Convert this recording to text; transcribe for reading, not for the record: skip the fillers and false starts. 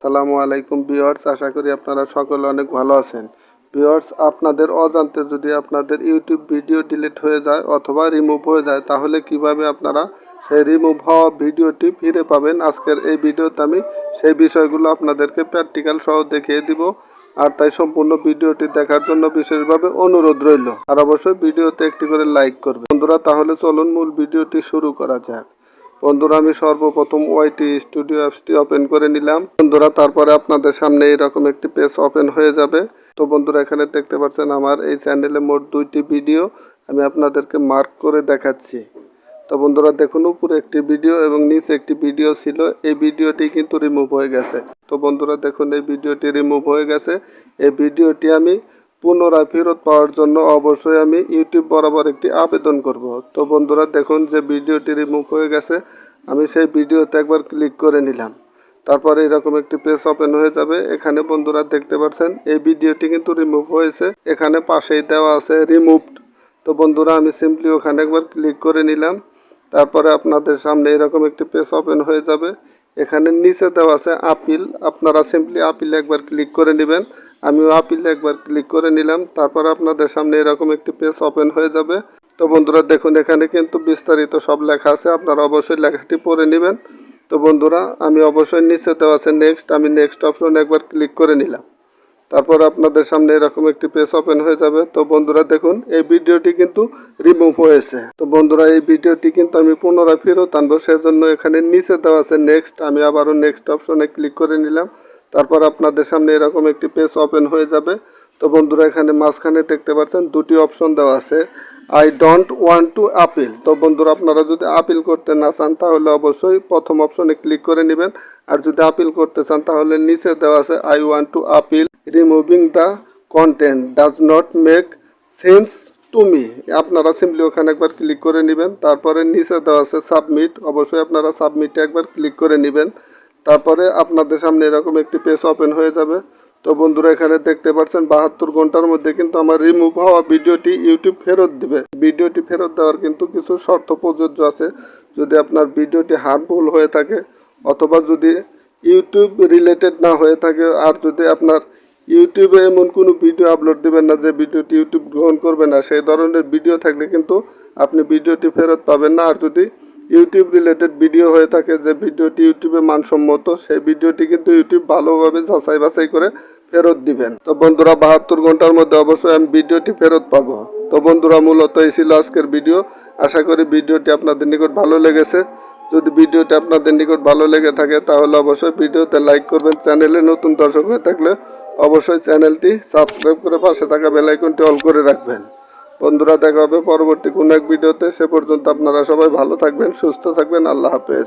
আসসালামু আলাইকুম ভিউয়ার্স, আশা করি আপনারা সকলে অনেক ভালো আছেন। ভিউয়ার্স, আপনাদের অজান্তে যদি আপনাদের ইউটিউব ভিডিও ডিলিট হয়ে যায় অথবা রিমুভ হয়ে যায়, তাহলে কিভাবে আপনারা সেই রিমুভ হওয়া ভিডিওটি ফিরে পাবেন, আজকের এই ভিডিওতে আমি সেই বিষয়গুলো আপনাদেরকে প্র্যাকটিক্যাল সহ দেখিয়ে দিব। আর তাই সম্পূর্ণ ভিডিওটি দেখার জন্য বিশেষভাবে অনুরোধ রইল। আর অবশ্যই ভিডিওতে একটি করে লাইক করবেন। বন্ধুরা, তাহলে চলুন মূল ভিডিওটি শুরু করা যাক। বন্ধুরা, আমি সর্বপ্রথম ওয়াইটি স্টুডিও অ্যাপসটি ওপেন করে নিলাম। বন্ধুরা, তারপরে আপনাদের সামনে এরকম একটি পেজ ওপেন হয়ে যাবে। তো বন্ধুরা, এখানে দেখতে পাচ্ছেন আমার এই চ্যানেলে মোট 2টি ভিডিও আমি আপনাদেরকে মার্ক করে দেখাচ্ছি। তো বন্ধুরা দেখুন, উপরে একটি ভিডিও এবং নিচে একটি ভিডিও ছিল, এই ভিডিওটি কিন্তু রিমুভ হয়ে গেছে। তো বন্ধুরা দেখুন, এই ভিডিওটি রিমুভ হয়ে গেছে। এই ভিডিওটি আমি পুনরায় ফেরত পাওয়ার জন্য অবশ্যই আমি ইউটিউব বরাবর একটি আবেদন করব। তো বন্ধুরা দেখুন, যে ভিডিওটি রিমুভ হয়ে গেছে, আমি সেই ভিডিওতে একবার ক্লিক করে নিলাম। তারপরে এরকম একটি পেজ ওপেন হয়ে যাবে। এখানে বন্ধুরা দেখতে পাচ্ছেন এই ভিডিওটি কিন্তু রিমুভ হয়েছে, এখানে পাশেই দেওয়া আছে রিমুভড। তো বন্ধুরা আমি সিম্পলি ওখানে একবার ক্লিক করে নিলাম। তারপরে আপনাদের সামনে এরকম একটি পেজ ওপেন হয়ে যাবে। এখানে নিচে দেওয়া আছে আপিল, আপনারা সিম্পলি আপিলে একবার ক্লিক করে নেবেন। আমিও আপিলে একবার ক্লিক করে নিলাম। তারপর আপনাদের সামনে এরকম একটি পেজ ওপেন হয়ে যাবে। তো বন্ধুরা দেখুন, এখানে কিন্তু বিস্তারিত সব লেখা আছে, আপনারা অবশ্যই লেখাটি পড়ে নেবেন। তো বন্ধুরা আমি অবশ্যই নিচে দেওয়া আছে নেক্সট, আমি নেক্সট অপশনে একবার ক্লিক করে নিলাম। তারপর আপনাদের সামনে এরকম একটি পেজ ওপেন হয়ে যাবে। তো বন্ধুরা দেখুন, এই ভিডিওটি কিন্তু রিমুভ হয়েছে। তো বন্ধুরা এই ভিডিওটি কিন্তু আমি পুনরায় ফেরত আনবো, সেজন্য এখানে নিচে দেওয়া আছে নেক্সট, আমি আবারও নেক্সট অপশনে ক্লিক করে নিলাম। তারপর আপনাদের সামনে এরকম একটি পেজ ওপেন হয়ে যাবে। তো বন্ধুরা এখানে মাঝখানে দেখতে পাচ্ছেন দুটি অপশন দেওয়া আছে, I don't want to appeal. তো বন্ধুরা আপনারা যদি আপিল করতে না চান তাহলে অবশ্যই প্রথম অপশনে ক্লিক করে নেবেন। আর যদি আপিল করতে চান তাহলে নিচে দেওয়া আছে I want to appeal, removing the content does not make sense to me. আপনারা সিম্পলি ওখানে একবার ক্লিক করে নেবেন। তারপরে নিচে দেওয়া আছে সাবমিট, অবশ্যই আপনারা সাবমিটে একবার ক্লিক করে নেবেন। তারপরে আপনাদের সামনে এরকম একটি পেজ ওপেন হয়ে যাবে। তো বন্ধুরা এখানে দেখতে পাচ্ছেন 72 ঘন্টার মধ্যে কিন্তু আমার রিমুভ হওয়া ভিডিওটি ইউটিউব ফেরত দিবে। ভিডিওটি ফেরত দেওয়ার কিন্তু কিছু শর্ত প্রযোজ্য আছে। যদি আপনার ভিডিওটি হার্মফুল হয়ে থাকে অথবা যদি ইউটিউব রিলেটেড না হয়ে থাকে, আর যদি আপনার ইউটিউবে এমন কোনো ভিডিও আপলোড দেবেন না যে ভিডিওটি ইউটিউব গ্রহণ করবে না, সেই ধরনের ভিডিও থাকলে কিন্তু আপনি ভিডিওটি ফেরত পাবেন না। আর যদি ইউটিউব রিলেটেড ভিডিও হয়ে থাকে যে ভিডিওটি ইউটিউবে মানসম্মত, সেই ভিডিওটি কিন্তু ইউটিউব ভালোভাবে যাচাই বাছাই করে ফেরত দিবেন। তো বন্ধুরা 72 ঘন্টার মধ্যে অবশ্যই আমি ভিডিওটি ফেরত পাবো। তো বন্ধুরা মূলত এই ছিল আজকের ভিডিও। আশা করি ভিডিওটি আপনাদের নিকট ভালো লেগেছে। যদি ভিডিওটি আপনাদের নিকট ভালো লেগে থাকে তাহলে অবশ্যই ভিডিওতে লাইক করবেন। চ্যানেলে নতুন দর্শক হয়ে থাকলে অবশ্যই চ্যানেলটি সাবস্ক্রাইব করে পাশে থাকা বেল আইকনটি অল করে রাখবেন। বন্ধুরা দেখা হবে পরবর্তী কোনো এক ভিডিওতে। সে পর্যন্ত আপনারা সবাই ভালো থাকবেন, সুস্থ থাকবেন। আল্লাহ হাফেজ।